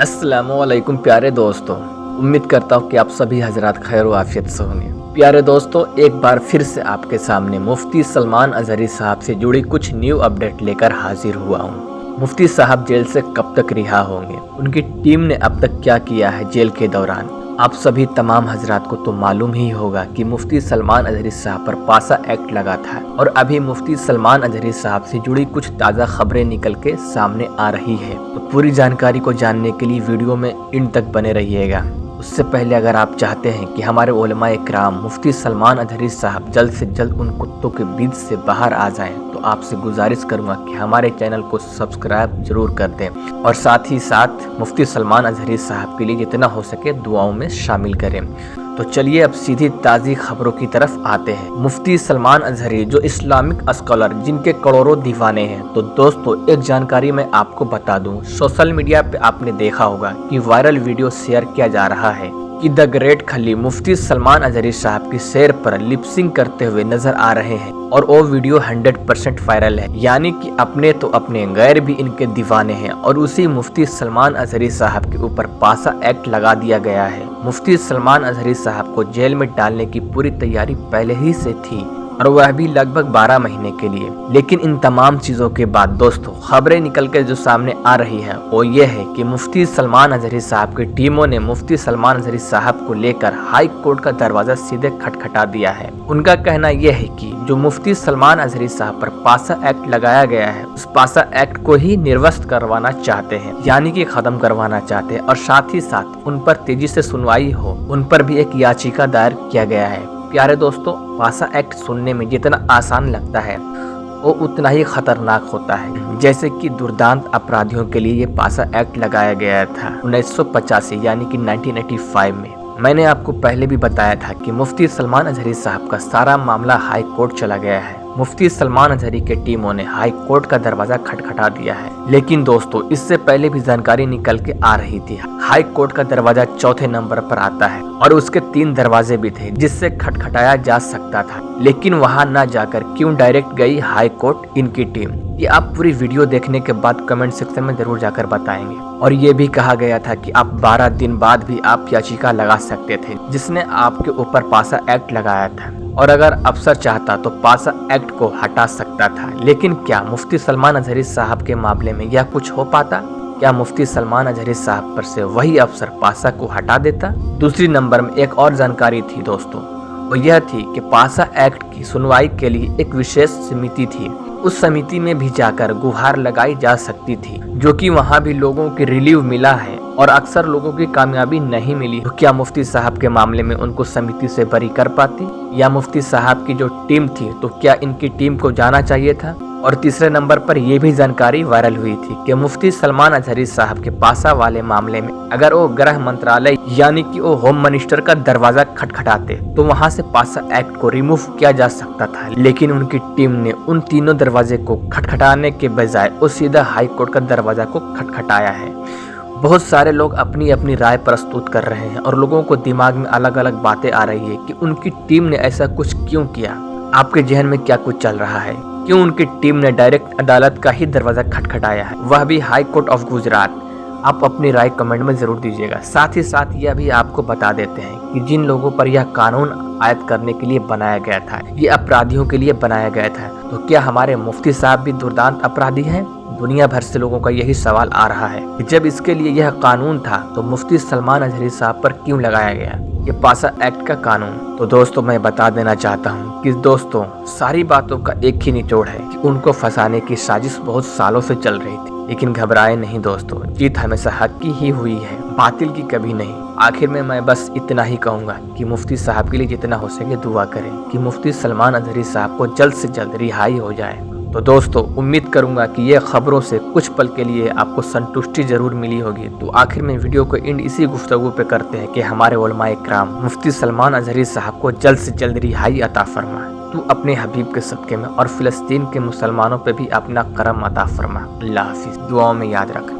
अस्सलामुअलैकुम प्यारे दोस्तों, उम्मीद करता हूँ कि आप सभी हजरात खैर व आफियत से होंगे। प्यारे दोस्तों, एक बार फिर से आपके सामने मुफ्ती सलमान अजहरी साहब से जुड़ी कुछ न्यू अपडेट लेकर हाजिर हुआ हूँ। मुफ्ती साहब जेल से कब तक रिहा होंगे, उनकी टीम ने अब तक क्या किया है जेल के दौरान, आप सभी तमाम हजरात को तो मालूम ही होगा कि मुफ्ती सलमान अजहरी साहब पर पासा एक्ट लगा था और अभी मुफ्ती सलमान अजहरी साहब से जुड़ी कुछ ताज़ा खबरें निकल के सामने आ रही है। तो पूरी जानकारी को जानने के लिए वीडियो में इन तक बने रहिएगा। उससे पहले अगर आप चाहते हैं कि हमारे उलमाए किराम मुफ्ती सलमान अजहरी साहब जल्द से जल्द उन कुत्तों के बीच से बाहर आ जाएं, तो आपसे गुजारिश करूंगा कि हमारे चैनल को सब्सक्राइब जरूर कर दें और साथ ही साथ मुफ्ती सलमान अजहरी साहब के लिए जितना हो सके दुआओं में शामिल करें। तो चलिए अब सीधी ताज़ी खबरों की तरफ आते हैं। मुफ्ती सलमान अजहरी जो इस्लामिक स्कॉलर जिनके करोड़ों दीवाने हैं, तो दोस्तों एक जानकारी मैं आपको बता दूं, सोशल मीडिया पे आपने देखा होगा कि वायरल वीडियो शेयर किया जा रहा है कि द ग्रेट खली मुफ्ती सलमान अजहरी साहब की शेर पर लिपसिंग करते हुए नजर आ रहे हैं और वो वीडियो 100% वायरल है। यानी कि अपने तो अपने गैर भी इनके दीवाने हैं और उसी मुफ्ती सलमान अजहरी साहब के ऊपर पासा एक्ट लगा दिया गया है। मुफ्ती सलमान अजहरी साहब को जेल में डालने की पूरी तैयारी पहले ही से थी और वह भी लगभग 12 महीने के लिए। लेकिन इन तमाम चीज़ों के बाद दोस्तों खबरें निकल के जो सामने आ रही है वो ये है कि मुफ्ती सलमान अजहरी साहब की टीमों ने मुफ्ती सलमान अजहरी साहब को लेकर हाई कोर्ट का दरवाजा सीधे खटखटा दिया है। उनका कहना यह है कि जो मुफ्ती सलमान अजहरी साहब पर पासा एक्ट लगाया गया है, उस पासा एक्ट को ही निर्वस्त करवाना चाहते हैं, यानी कि खत्म करवाना चाहते हैं और साथ ही साथ उन पर तेजी से सुनवाई हो, उन पर भी एक याचिका दायर किया गया है। प्यारे दोस्तों, पासा एक्ट सुनने में जितना आसान लगता है वो उतना ही खतरनाक होता है। जैसे कि दुर्दांत अपराधियों के लिए ये पासा एक्ट लगाया गया था 1985 यानी कि 1985 में। मैंने आपको पहले भी बताया था कि मुफ्ती सलमान अजहरी साहब का सारा मामला हाई कोर्ट चला गया है। मुफ्ती सलमान अजहरी के टीमों ने हाई कोर्ट का दरवाजा खटखटा दिया है। लेकिन दोस्तों इससे पहले भी जानकारी निकल के आ रही थी, हाई कोर्ट का दरवाजा चौथे नंबर पर आता है और उसके 3 दरवाजे भी थे जिससे खटखटाया जा सकता था। लेकिन वहां न जाकर क्यों डायरेक्ट गई हाई कोर्ट इनकी टीम, ये आप पूरी वीडियो देखने के बाद कमेंट सेक्शन में जरूर जाकर बताएंगे। और ये भी कहा गया था कि आप 12 दिन बाद भी आप याचिका लगा सकते थे जिसने आपके ऊपर पासा एक्ट लगाया था, और अगर अफसर चाहता तो पासा एक्ट को हटा सकता था। लेकिन क्या मुफ्ती सलमान अजहरी साहब के मामले में यह कुछ हो पाता? क्या मुफ्ती सलमान अजहरी साहब पर से वही अफसर पासा को हटा देता? दूसरी नंबर में एक और जानकारी थी दोस्तों, वो यह थी कि पासा एक्ट की सुनवाई के लिए एक विशेष समिति थी। उस समिति में भी जाकर गुहार लगाई जा सकती थी, जो कि वहां भी लोगों की रिलीव मिला है और अक्सर लोगों की कामयाबी नहीं मिली। तो क्या मुफ्ती साहब के मामले में उनको समिति से बरी कर पाती, या मुफ्ती साहब की जो टीम थी तो क्या इनकी टीम को जाना चाहिए था? और तीसरे नंबर पर यह भी जानकारी वायरल हुई थी कि मुफ्ती सलमान अजहरी साहब के पासा वाले मामले में अगर वो गृह मंत्रालय यानी कि वो होम मिनिस्टर का दरवाजा खटखटाते तो वहां से पासा एक्ट को रिमूव किया जा सकता था। लेकिन उनकी टीम ने उन तीनों दरवाजे को खटखटाने के बजाय वो सीधा हाई कोर्ट का दरवाजा को खटखटाया है। बहुत सारे लोग अपनी अपनी राय प्रस्तुत कर रहे हैं और लोगों को दिमाग में अलग अलग बातें आ रही है कि उनकी टीम ने ऐसा कुछ क्यों किया। आपके जहन में क्या कुछ चल रहा है? क्यों उनकी टीम ने डायरेक्ट अदालत का ही दरवाजा खटखटाया है, वह भी हाई कोर्ट ऑफ गुजरात? आप अपनी राय कमेंट में जरूर दीजिएगा। साथ ही साथ यह भी आपको बता देते हैं कि जिन लोगों पर यह कानून आयद करने के लिए बनाया गया था, ये अपराधियों के लिए बनाया गया था, तो क्या हमारे मुफ्ती साहब भी दुर्दांत अपराधी हैं? दुनिया भर से लोगों का यही सवाल आ रहा है कि जब इसके लिए यह कानून था तो मुफ्ती सलमान अजहरी साहब पर क्यों लगाया गया ये पासा एक्ट का कानून? तो दोस्तों मैं बता देना चाहता हूँ कि दोस्तों सारी बातों का एक ही निचोड़ है कि उनको फंसाने की साजिश बहुत सालों से चल रही थी। लेकिन घबराए नहीं दोस्तों, जीत हमेशा हक की ही हुई है, बातिल की कभी नहीं। आखिर में मैं बस इतना ही कहूँगा कि मुफ्ती साहब के लिए जितना हो सके दुआ करें कि मुफ्ती सलमान अजहरी साहब को जल्द से जल्द रिहाई हो जाए। तो दोस्तों उम्मीद करूंगा कि ये खबरों से कुछ पल के लिए आपको संतुष्टि जरूर मिली होगी। तो आखिर में वीडियो को एंड इसी गुफ्तगू पे करते हैं कि हमारे उलमाए किराम मुफ्ती सलमान अजहरी साहब को जल्द से जल्द रिहाई अता फरमा। तू अपने हबीब के सदक़े में और फिलिस्तीन के मुसलमानों पे भी अपना करम अता फरमा। अल्लाह हाफिज़। दुआओं में याद रख।